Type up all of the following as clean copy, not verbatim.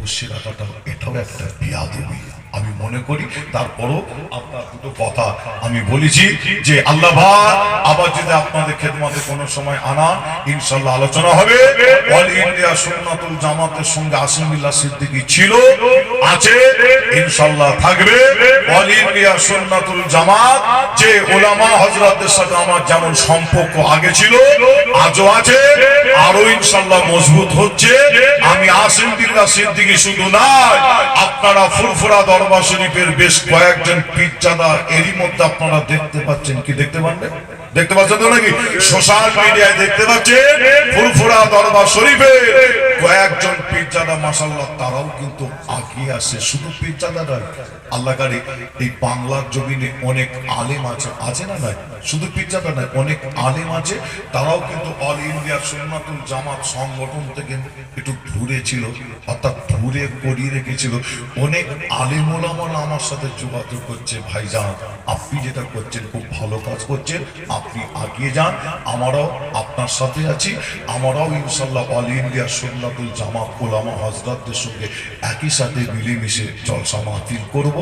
বসে রাখাটা এটাও একটা বিয়াদবি আমি মনে করি। তারপরও আপনার দুটো কথা আমি বলেছি যে আল্লাহ ভাই আবার যদি আপনাদের খেদমতে কোনো সময় আনা ইনশাআল্লাহ আলোচনা হবে। অল ইন্ডিয়া সুন্নাতুল জামাতের সঙ্গে আসিম বিল্লাহ সিদ্দিকী ছিল, আছে, ইনশাআল্লাহ থাকবে। অল ইন্ডিয়া সুন্নাতুল জামাত যে ওলামা হযরতদের সাথে আমার যেমন সম্পর্ক আগে ছিল আজও আছে, আরো ইনশাআল্লাহ মজবুত হচ্ছে। আমি আসিম বিল্লাহ সিদ্দিকী শুধু নয়, আপনারা ফুরফুরা দরবার শরীফের বেশ কয়েকজন পীরজাদা এরই মধ্যে আপনারা দেখতে পাচ্ছেন, কি দেখতে পাচ্ছেন? দেখতে পাচ্ছেন তো নাকি? সোশ্যাল মিডিয়ায় দেখতে পাচ্ছেন ফুরফুরা দরবার শরীফের কয়েকজন পীরজাদা মাশাআল্লাহ তারাও কিন্তু আগিয়ে আসে। শুধু পীরজাদা নয়, আল্লাহ কারি এই বাংলার জমিনে অনেক আলেম আছে, আছে না নাই? শুধু পীরজাদা নয়, অনেক আলেম আছে, তারাও কিন্তু অল ইন্ডিয়া সুন্নাতুল জামাত সংগঠন থেকে একটু দূরে ছিল, অর্থাৎ দূরে করিয়ে রেখেছিল। অনেক আলেম ওলামারা আমার সাথে যোগাযোগ করছে, ভাইজান আপনি যেটা করছেন খুব ভালো কাজ করছেন, আপনি আগিয়ে যান, আমরাও আপনার সাথে আছি, আমরাও ইনশাআল্লাহ অল ইন্ডিয়া সুন্নাতুল জামাত ওলামা হযরতদের সঙ্গে একই সাথে মিলেমিশে জলসা মাহফিল করব।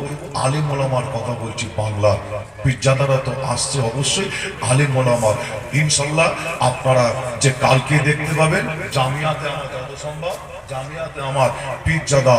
আলেম ওলামার কথা বলছি, বাংলার পীরজাদারা তো আসছে অবশ্যই, আলেম ওলামার ইনশাআল্লাহ আপনারা যে কালকে দেখতে পাবেন জামিয়াতে আমার যত সম্ভব, জামিয়াতে আমার পীরজাদা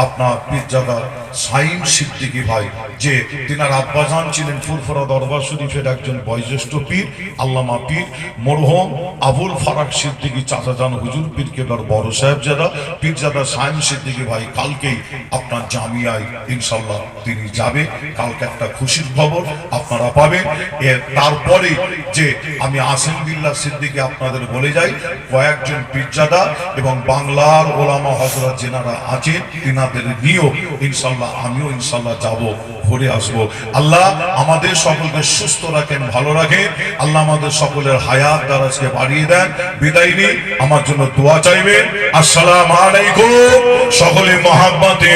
আপনার পীরজাদা সাইম সিদ্দিকী ভাই, যে তিনার আব্বাজান ছিলেন ফুরফুরা দরবার শরীফের একজন বয়োজ্যেষ্ঠ পীর, আল্লামা পীর মরহুম আবুল ফারাক সিদ্দিকী চাচাজান হুজুর পীর কেবলার বড় সাহেবজাদা পীরজাদা সাইম সিদ্দিকী ভাই কালকেই আপনার জামিয়ায় ইনশাআল্লাহ তিনি যাবে। কালকে একটা খুশির খবর আপনারা পাবেন। এর তারপরে যে আমি আসিম বিল্লাহ সিদ্দিকী আপনাদের বলে যাই, কয়েকজন পীরজাদা এবং বাংলার ওলামা হযরত যেনারা আছেন তিনাদের নিয়েও ইনশাআল্লাহ আমিও ইনশাআল্লাহ যাব, ঘুরে আসবো। আল্লাহ আমাদের সকলকে সুস্থ রাখেন, ভালো রাখেন। আল্লাহ আমাদের সকলের হায়াত দারাজকে বাড়িয়ে দেন। বিদায় নিই, আমার জন্য দোয়া চাইবেন। আসসালামু আলাইকুম। সকলে মহাব্বতে